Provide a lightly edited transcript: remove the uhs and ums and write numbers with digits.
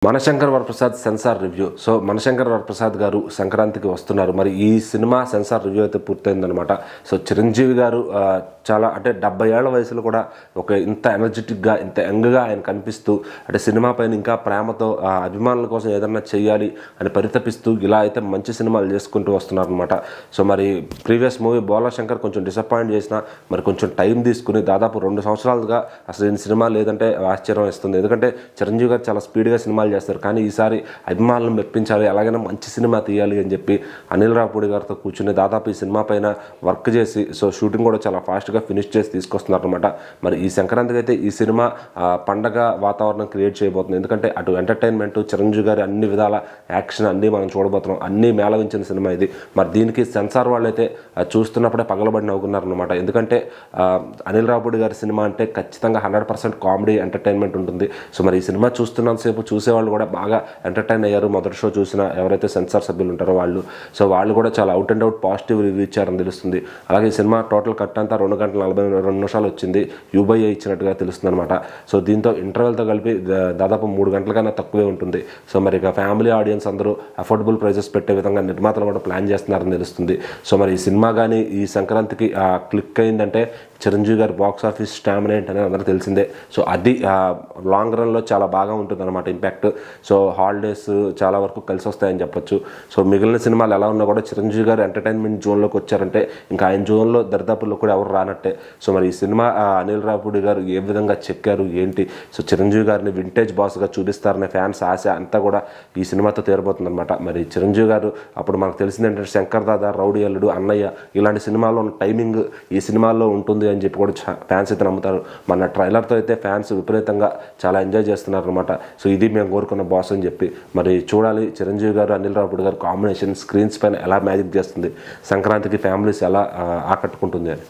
Manashankar Varaprasad censor review. So Manashankar Varaprasad గారు సంక్రాంతికి వస్తున్నారు. మరి ఈ సినిమా సెన్సార్ రివ్యూ అయితే పూర్తయిందనమాట. సో చిరంజీవి గారు చాలా అంటే 70 ఏళ్ల వయసులో కూడా ఒక ఇంత ఎనర్జెటిక్గా ఇంత యంగ్గా ఆయన కనిపిస్తూ అంటే సినిమా పైన ఇంకా ప్రేమతో అభిమానుల కోసం ఏదన్నా చేయాలి అని పరితపిస్తూ ఇలా అయితే మంచి సినిమాలు చేసుకుంటూ వస్తున్నారనమాట. సో మరి ప్రీవియస్ మూవీ బోలా శంకర్ కొంచెం డిసప్పాయింట్ చేసిన మరి కొంచెం టైం తీసుకుని దాదాపు 2 సంవత్సరాలుగా అసలు ఈ సినిమా లేదంటే ఆశ్చర్యం ఇస్తుంది. ఎందుకంటే చిరంజీవి గారు చాలా స్పీడ్గా సినిమాలు చేస్తారు, కానీ ఈసారి అభిమానులను మెప్పించాలి, ఎలాగైనా మంచి సినిమా తీయాలి అని చెప్పి అనిల్ రావుపూడి గారితో కూర్చుని దాదాపు ఈ సినిమా పైన వర్క్ చేసి సో షూటింగ్ కూడా చాలా ఫాస్ట్గా ఫినిష్ చేసి తీసుకొస్తున్నారు అనమాట. మరి ఈ సంక్రాంతికి అయితే ఈ సినిమా పండగ వాతావరణం క్రియేట్ చేయబోతుంది. ఎందుకంటే అటు ఎంటర్టైన్మెంట్, చిరంజీవి గారి అన్ని విధాల యాక్షన్ అన్నీ మనం చూడబోతున్నాం. అన్నీ మేళవించిన సినిమా ఇది. మరి దీనికి సెన్సార్ వాళ్ళైతే చూస్తున్నప్పుడే పగలబడి నవ్వుకున్నారనమాట. ఎందుకంటే అనిల్ రావుపూడి గారి సినిమా అంటే ఖచ్చితంగా 100% కామెడీ ఎంటర్టైన్మెంట్ ఉంటుంది. సో మరి ఈ సినిమా చూస్తున్నంతసేపు చూసేవాళ్ళు కూడా బాగా ఎంటర్టైన్ అయ్యారు. మొదటి షో చూసిన ఎవరైతే సెన్సార్ సభ్యులు ఉంటారో వాళ్ళు. సో వాళ్ళు కూడా చాలా out and out positive review ఇచ్చారని తెలుస్తుంది. అలాగే ఈ సినిమా టోటల్ కట్ అంతా 2 గంటల 42 నిమిషాలు వచ్చింది. యూబైఏ ఇచ్చినట్టుగా తెలుస్తుంది అనమాట. సో దీంతో ఇంటర్వెల్తో కలిపి దాదాపు 3 గంటల కన్నా తక్కువే ఉంటుంది. సో మరి ఇక ఫ్యామిలీ ఆడియన్స్ అందరూ అఫోర్డబుల్ ప్రైజెస్ పెట్టే విధంగా నిర్మాతలు కూడా ప్లాన్ చేస్తున్నారని తెలుస్తుంది. సో మరి ఈ సినిమా కానీ ఈ సంక్రాంతికి క్లిక్ అయిందంటే చిరంజీవి గారి బాక్స్ ఆఫీస్ స్టామినా ఏంటనేది అందరికీ తెలిసిందే. సో అది లాంగ్ రన్లో చాలా బాగా ఉంటుంది అనమాట ఇంపాక్ట్. సో హాలిడేస్ చాలా వరకు కలిసి వస్తాయని చెప్పొచ్చు. సో మిగిలిన సినిమాలు ఎలా ఉన్నా కూడా చిరంజీవి గారు ఎంటర్టైన్మెంట్ జోన్లోకి వచ్చారంటే ఇంకా ఆయన జోన్లో దరిదాపుల్లో కూడా ఎవరు రానట్టే. సో మరి ఈ సినిమా అనిల్ రావుపూడి గారు ఏ విధంగా చెక్కారు ఏంటి, సో చిరంజీవి గారిని వింటేజ్ బాస్గా చూపిస్తారనే ఫ్యాన్స్ ఆశ అంతా కూడా ఈ సినిమాతో తీరబోతుంది అనమాట. మరి చిరంజీవి గారు అప్పుడు మనకు తెలిసింది ఏంటంటే శంకర్ దాదా, రౌడీ అల్లుడు, అన్నయ్య ఇలాంటి సినిమాల్లో ఉన్న టైమింగ్ ఈ సినిమాల్లో ఉంటుంది అని చెప్పి కూడా ఫ్యాన్స్ అయితే నమ్ముతారు. మన ట్రైలర్తో అయితే ఫ్యాన్స్ విపరీతంగా చాలా ఎంజాయ్ చేస్తున్నారు అనమాట. సో ఇది మేము కోరుకున్న బాస్ అని చెప్పి మరి చూడాలి చిరంజీవి గారు అనిల్ రావుపూడి గారు కాంబినేషన్ స్క్రీన్స్ పైన ఎలా మ్యాజిక్ చేస్తుంది, సంక్రాంతికి ఫ్యామిలీస్ ఎలా ఆకట్టుకుంటుంది అని.